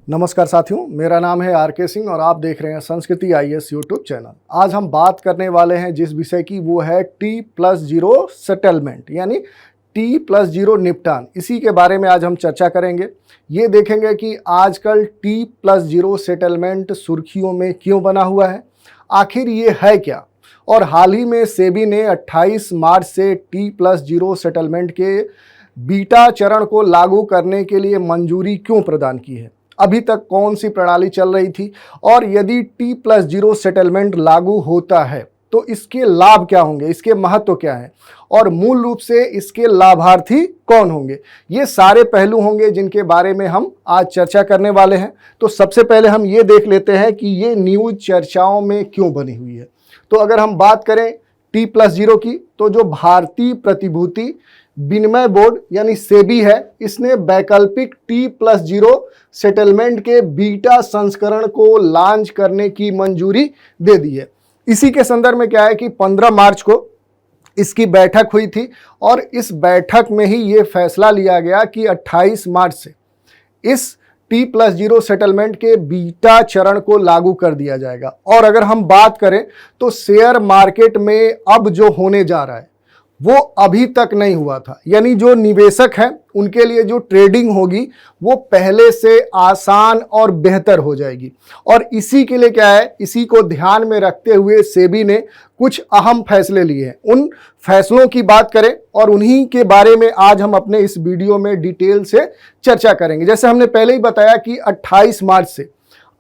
नमस्कार साथियों, मेरा नाम है आर.के. सिंह और आप देख रहे हैं संस्कृति आईएएस यूट्यूब चैनल। आज हम बात करने वाले हैं जिस विषय की, वो है T+0 सेटलमेंट यानी T+0 निपटान। इसी के बारे में आज हम चर्चा करेंगे। ये देखेंगे कि आजकल T+0 सेटलमेंट सुर्खियों में क्यों बना हुआ है, आखिर ये है क्या, और हाल ही में सेबी ने 28 मार्च से T+0 सेटलमेंट के बीटा चरण को लागू करने के लिए मंजूरी क्यों प्रदान की है, अभी तक कौन सी प्रणाली चल रही थी, और यदि T+0 सेटलमेंट लागू होता है तो इसके लाभ क्या होंगे, इसके महत्व क्या है, और मूल रूप से इसके लाभार्थी कौन होंगे। ये सारे पहलू होंगे जिनके बारे में हम आज चर्चा करने वाले हैं। तो सबसे पहले हम ये देख लेते हैं कि ये न्यूज़ चर्चाओं में क्यों बनी हुई है। तो अगर हम बात करें T+0 की, तो जो भारतीय प्रतिभूति विनिमय बोर्ड यानी सेबी है, इसने वैकल्पिक T+0 सेटलमेंट के बीटा संस्करण को लॉन्च करने की मंजूरी दे दी है। इसी के संदर्भ में क्या है कि 15 मार्च को इसकी बैठक हुई थी और इस बैठक में ही ये फैसला लिया गया कि 28 मार्च से इस T+0 सेटलमेंट के बीटा चरण को लागू कर दिया जाएगा। और अगर हम बात करें तो शेयर मार्केट में अब जो होने जा रहा है वो अभी तक नहीं हुआ था, यानी जो निवेशक हैं उनके लिए जो ट्रेडिंग होगी वो पहले से आसान और बेहतर हो जाएगी। और इसी के लिए क्या है, इसी को ध्यान में रखते हुए सेबी ने कुछ अहम फैसले लिए हैं। उन फैसलों की बात करें और उन्हीं के बारे में आज हम अपने इस वीडियो में डिटेल से चर्चा करेंगे। जैसे हमने पहले ही बताया कि 28 मार्च से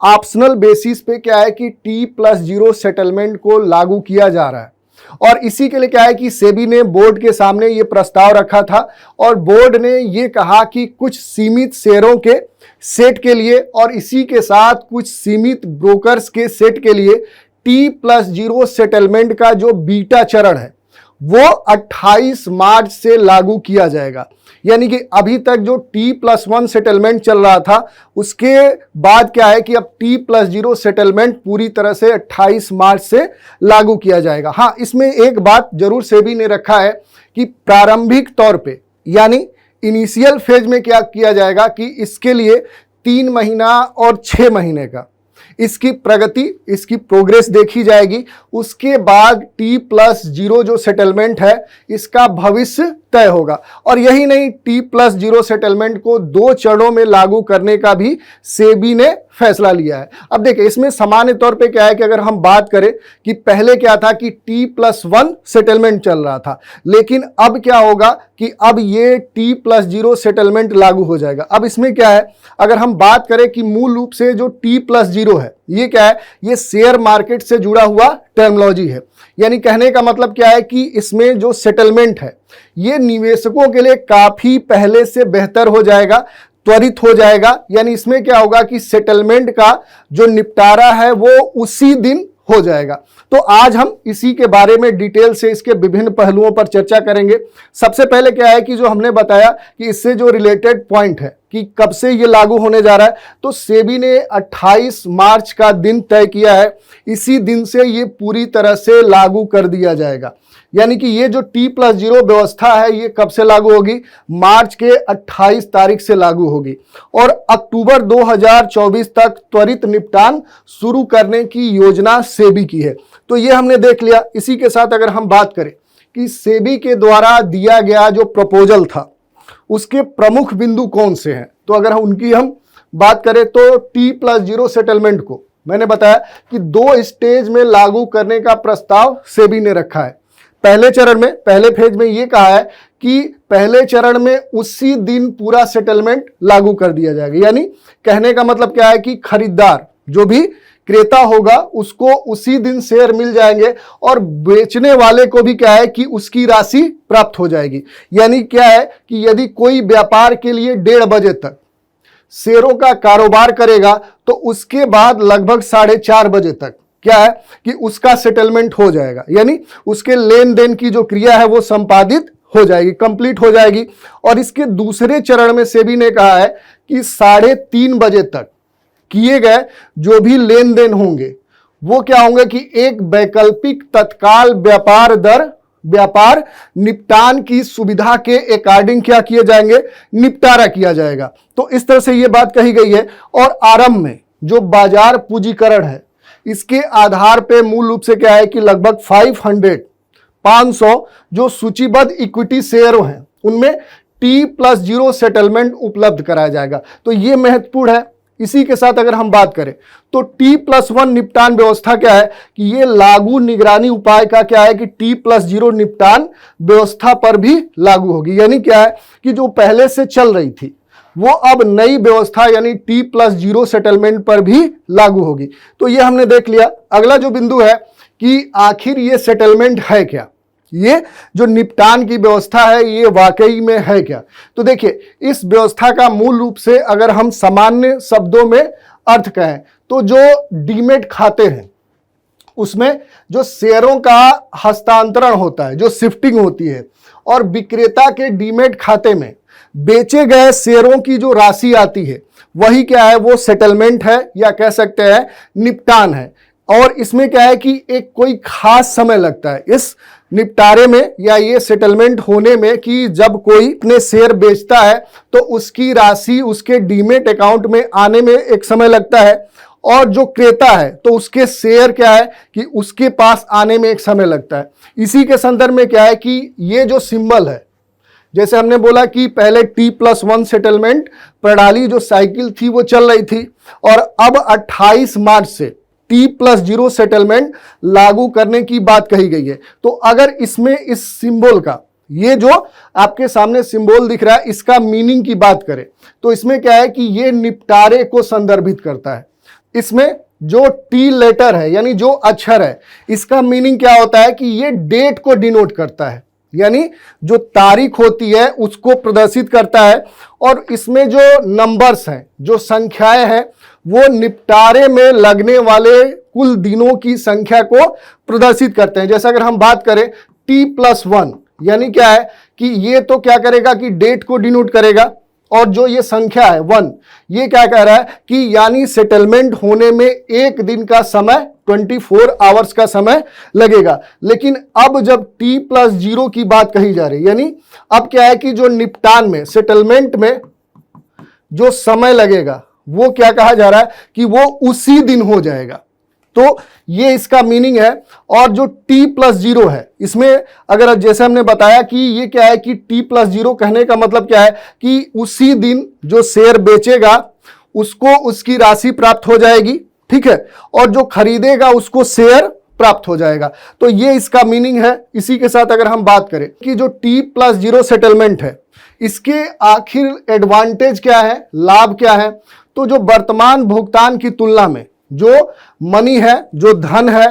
ऑप्शनल बेसिस पे क्या है कि T+0 सेटलमेंट को लागू किया जा रहा है। और इसी के लिए क्या है कि सेबी ने बोर्ड के सामने ये प्रस्ताव रखा था और बोर्ड ने ये कहा कि कुछ सीमित शेयरों के सेट के लिए और इसी के साथ कुछ सीमित ब्रोकर्स के सेट के लिए T+0 सेटलमेंट का जो बीटा चरण है वो 28 मार्च से लागू किया जाएगा। यानी कि अभी तक जो T+1 सेटलमेंट चल रहा था उसके बाद क्या है कि अब T+0 सेटलमेंट पूरी तरह से 28 मार्च से लागू किया जाएगा। हाँ, इसमें एक बात जरूर सेबी ने रखा है कि प्रारंभिक तौर पे यानी इनिशियल फेज में क्या किया जाएगा कि इसके लिए 3 महीना और 6 महीने का इसकी प्रगति, इसकी प्रोग्रेस देखी जाएगी। उसके बाद T+0 जो सेटलमेंट है इसका भविष्य तय होगा। और यही नहीं, T+0 सेटलमेंट को 2 चरणों में लागू करने का भी सेबी ने फैसला लिया है। अब देखिए, इसमें सामान्य तौर पे क्या है कि अगर हम बात करें कि पहले क्या था कि T+1 सेटलमेंट चल रहा था, लेकिन अब क्या होगा कि अब ये T+0 सेटलमेंट लागू हो जाएगा। अब इसमें क्या है, अगर हम बात करें कि मूल रूप से जो T+0 है ये क्या है, ये शेयर मार्केट से जुड़ा हुआ टर्मिनोलॉजी है। यानी कहने का मतलब क्या है कि इसमें जो सेटलमेंट है ये निवेशकों के लिए काफी पहले से बेहतर हो जाएगा, त्वरित हो जाएगा। यानी इसमें क्या होगा कि सेटलमेंट का जो निपटारा है वो उसी दिन हो जाएगा। तो आज हम इसी के बारे में डिटेल से इसके विभिन्न पहलुओं पर चर्चा करेंगे। सबसे पहले क्या है कि जो हमने बताया कि इससे जो रिलेटेड पॉइंट है कि कब से ये लागू होने जा रहा है, तो सेबी ने 28 मार्च का दिन तय किया है। इसी दिन से ये पूरी तरह से लागू कर दिया जाएगा। यानी कि ये जो T+0 व्यवस्था है ये कब से लागू होगी, मार्च के 28 तारीख से लागू होगी और अक्टूबर 2024 तक त्वरित निपटान शुरू करने की योजना सेबी की है। तो ये हमने देख लिया। इसी के साथ अगर हम बात करें कि सेबी के द्वारा दिया गया जो प्रपोजल था उसके प्रमुख बिंदु कौन से हैं, तो अगर उनकी हम बात करें तो T+0 सेटलमेंट को मैंने बताया कि 2 स्टेज में लागू करने का प्रस्ताव सेबी ने रखा है। पहले चरण में, पहले फेज में ये कहा है कि पहले चरण में उसी दिन पूरा सेटलमेंट लागू कर दिया जाएगा। यानी कहने का मतलब क्या है कि खरीदार जो भी क्रेता होगा उसको उसी दिन शेयर मिल जाएंगे और बेचने वाले को भी क्या है कि उसकी राशि प्राप्त हो जाएगी। यानी क्या है कि यदि कोई व्यापार के लिए 1:30 बजे तक शेयरों का कारोबार करेगा तो उसके बाद लगभग 4:30 बजे तक क्या है कि उसका सेटलमेंट हो जाएगा। यानी उसके लेन देन की जो क्रिया है वो संपादित हो जाएगी, कंप्लीट हो जाएगी। और इसके दूसरे चरण में सेबी ने कहा है कि 3:30 बजे तक किए गए जो भी लेन देन होंगे वो क्या होंगे कि एक वैकल्पिक तत्काल व्यापार दर व्यापार निपटान की सुविधा के अकॉर्डिंग क्या किए जाएंगे, निपटारा किया जाएगा। तो इस तरह से ये बात कही गई है। और आरंभ में जो बाजार पूंजीकरण है, इसके आधार पे मूल रूप से क्या है कि लगभग 500 जो सूचीबद्ध इक्विटी शेयर हैं उनमें T+0 सेटलमेंट उपलब्ध कराया जाएगा। तो ये महत्वपूर्ण है। इसी के साथ अगर हम बात करें तो T+1 निपटान व्यवस्था क्या है कि ये लागू निगरानी उपाय का क्या है कि T+0 निपटान व्यवस्था पर भी लागू होगी। यानी क्या है कि जो पहले से चल रही थी वो अब नई व्यवस्था यानी T+0 सेटलमेंट पर भी लागू होगी। तो ये हमने देख लिया। अगला जो बिंदु है कि आखिर ये सेटलमेंट है क्या, ये जो निपटान की व्यवस्था है ये वाकई में है क्या। तो देखिए, इस व्यवस्था का मूल रूप से अगर हम सामान्य शब्दों में अर्थ कहें तो जो डीमेट खाते हैं उसमें जो शेयरों का हस्तांतरण होता है, जो शिफ्टिंग होती है, और विक्रेता के डीमेट खाते में बेचे गए शेयरों की जो राशि आती है वही क्या है, वो सेटलमेंट है या कह सकते हैं निपटान है। और इसमें क्या है कि एक कोई खास समय लगता है इस निपटारे में या ये सेटलमेंट होने में कि जब कोई अपने शेयर बेचता है तो उसकी राशि उसके डीमेट अकाउंट में आने में एक समय लगता है, और जो क्रेता है तो उसके शेयर क्या है कि उसके पास आने में एक समय लगता है। इसी के संदर्भ में क्या है कि ये जो सिंबल है, जैसे हमने बोला कि पहले T+1 सेटलमेंट प्रणाली जो साइकिल थी वो चल रही थी, और अब 28 मार्च से T+0 सेटलमेंट लागू करने की बात कही गई है। तो अगर इसमें इस सिंबल का, ये जो आपके सामने सिंबल दिख रहा है, इसका मीनिंग की बात करें तो इसमें क्या है कि ये निपटारे को संदर्भित करता है। इसमें जो टी लेटर है यानी जो अक्षर है, इसका मीनिंग क्या होता है कि ये डेट को डिनोट करता है, यानी जो तारीख होती है उसको प्रदर्शित करता है। और इसमें जो नंबर्स हैं, जो संख्याएं हैं, वो निपटारे में लगने वाले कुल दिनों की संख्या को प्रदर्शित करते हैं। जैसे अगर हम बात करें T+1 यानी क्या है कि ये तो क्या करेगा कि डेट को डिनोट करेगा, और जो ये संख्या है 1, ये क्या कह रहा है कि यानी सेटलमेंट होने में एक दिन का समय 24 आवर्स का समय लगेगा। लेकिन अब जब T+0 की बात कही जा रही है, यानी अब क्या है कि जो निपटान में, सेटलमेंट में जो समय लगेगा वो क्या कहा जा रहा है कि वो उसी दिन हो जाएगा। तो ये इसका मीनिंग है। और जो T+0 है, इसमें अगर जैसे हमने बताया कि ये क्या है कि T+0 कहने का मतलब क्या है कि उसी दिन जो शेयर बेचेगा उसको उसकी राशि प्राप्त हो जाएगी, ठीक है, और जो खरीदेगा उसको शेयर प्राप्त हो जाएगा। तो ये इसका मीनिंग है। इसी के साथ अगर हम बात करें कि जो T+0 सेटलमेंट है, इसके आखिर एडवांटेज क्या है, लाभ क्या है, तो जो वर्तमान भुगतान की तुलना में जो मनी है, जो धन है,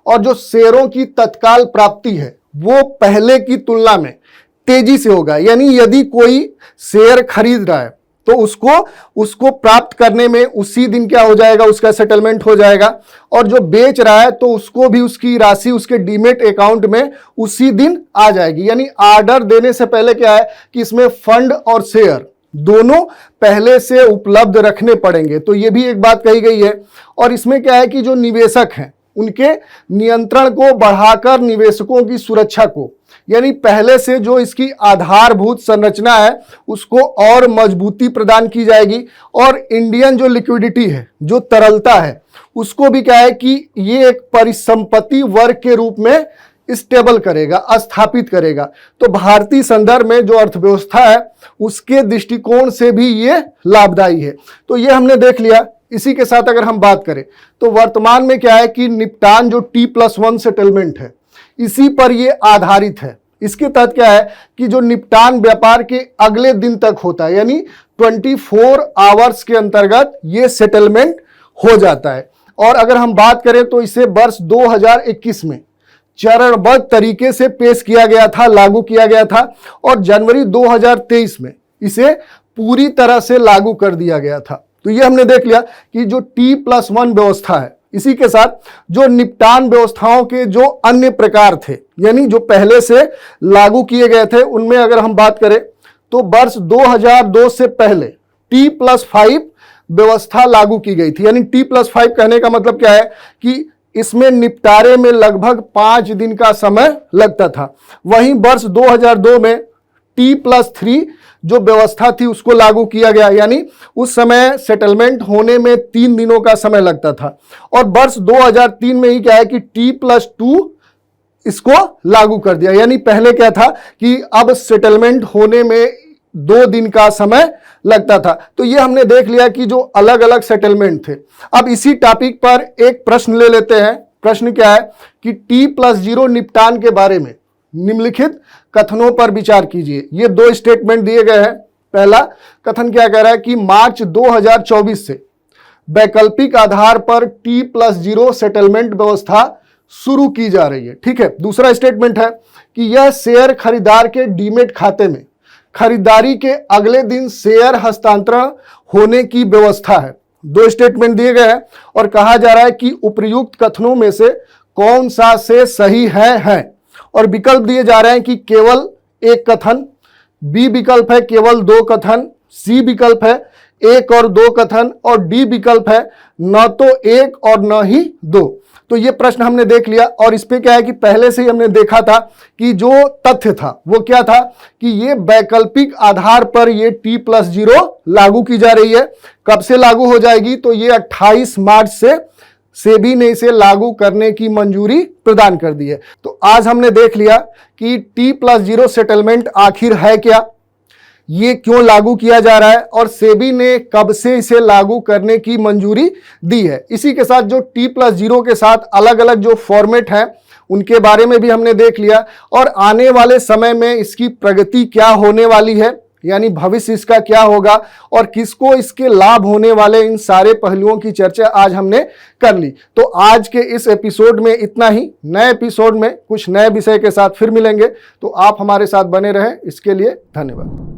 और जो शेयरों की तत्काल प्राप्ति है वो पहले की तुलना में तेजी से होगा। यानी यदि कोई शेयर खरीद रहा है तो उसको प्राप्त करने में उसी दिन क्या हो जाएगा, उसका सेटलमेंट हो जाएगा, और जो बेच रहा है तो उसको भी उसकी राशि उसके डीमेट अकाउंट में उसी दिन आ जाएगी। यानी ऑर्डर देने से पहले क्या है कि इसमें फंड और शेयर दोनों पहले से उपलब्ध रखने पड़ेंगे। तो ये भी एक बात कही गई है। और इसमें क्या है कि जो निवेशक हैं उनके नियंत्रण को बढ़ाकर निवेशकों की सुरक्षा को, यानी पहले से जो इसकी आधारभूत संरचना है उसको और मजबूती प्रदान की जाएगी। और इंडियन जो लिक्विडिटी है, जो तरलता है, उसको भी क्या है कि ये एक परिसंपत्ति वर्ग के रूप में स्टेबल करेगा, स्थापित करेगा। तो भारतीय संदर्भ में जो अर्थव्यवस्था है उसके दृष्टिकोण से भी ये लाभदायी है। तो ये हमने देख लिया। इसी के साथ अगर हम बात करें तो वर्तमान में क्या है कि निपटान जो T+1 सेटलमेंट है, इसी पर ये आधारित है। इसके तहत क्या है कि जो निपटान व्यापार के अगले दिन तक होता है, यानी 24 आवर्स के अंतर्गत ये सेटलमेंट हो जाता है। और अगर हम बात करें तो इसे वर्ष 2021 में चरणबद्ध तरीके से पेश किया गया था, लागू किया गया था, और जनवरी 2023 में इसे पूरी तरह से लागू कर दिया गया था। तो ये हमने देख लिया कि जो T+1 व्यवस्था है, इसी के साथ जो निपटान व्यवस्थाओं के जो अन्य प्रकार थे, यानी जो पहले से लागू किए गए थे, उनमें अगर हम बात करें तो वर्ष 2002 से पहले T+5 व्यवस्था लागू की गई थी। यानी T+5 कहने का मतलब क्या है कि इसमें निपटारे में लगभग 5 दिन का समय लगता था। वहीं वर्ष 2002 में T+3 जो व्यवस्था थी उसको लागू किया गया, यानी उस समय सेटलमेंट होने में 3 दिनों का समय लगता था। और वर्ष 2003 में ही क्या है कि T+2 इसको लागू कर दिया, यानी पहले क्या था कि अब सेटलमेंट होने में 2 दिन का समय लगता था। तो ये हमने देख लिया कि जो अलग अलग सेटलमेंट थे। अब इसी टॉपिक पर एक प्रश्न ले लेते हैं। प्रश्न क्या है कि T+0 निपटान के बारे में निम्नलिखित कथनों पर विचार कीजिए। ये 2 स्टेटमेंट दिए गए हैं। पहला कथन क्या कह रहा है कि मार्च 2024 से वैकल्पिक आधार पर T+0 सेटलमेंट व्यवस्था शुरू की जा रही है। ठीक है। दूसरा स्टेटमेंट है कि यह शेयर खरीदार के डीमेट खाते में खरीदारी के अगले दिन शेयर हस्तांतरण होने की व्यवस्था है। 2 स्टेटमेंट दिए गए हैं और कहा जा रहा है कि उपर्युक्त कथनों में से कौन सा से सही है। और विकल्प दिए जा रहे हैं कि केवल एक कथन, बी विकल्प है केवल 2 कथन, सी विकल्प है 1 और 2 कथन और डी विकल्प है न तो 1 और न ही 2। तो ये प्रश्न हमने देख लिया और इस पे क्या है कि पहले से ही हमने देखा था कि जो तथ्य था वो क्या था कि ये वैकल्पिक आधार पर ये T+0 लागू की जा रही है। कब से लागू हो जाएगी? तो ये 28 मार्च से सेबी ने इसे लागू करने की मंजूरी प्रदान कर दी है। तो आज हमने देख लिया कि T+0 सेटलमेंट आखिर है क्या, ये क्यों लागू किया जा रहा है और सेबी ने कब से इसे लागू करने की मंजूरी दी है। इसी के साथ जो T+0 के साथ अलग अलग जो फॉर्मेट हैं उनके बारे में भी हमने देख लिया और आने वाले समय में इसकी प्रगति क्या होने वाली है, यानी भविष्य इसका क्या होगा और किसको इसके लाभ होने वाले, इन सारे पहलुओं की चर्चा आज हमने कर ली। तो आज के इस एपिसोड में इतना ही। नए एपिसोड में कुछ नए विषय के साथ फिर मिलेंगे, तो आप हमारे साथ बने रहें। इसके लिए धन्यवाद।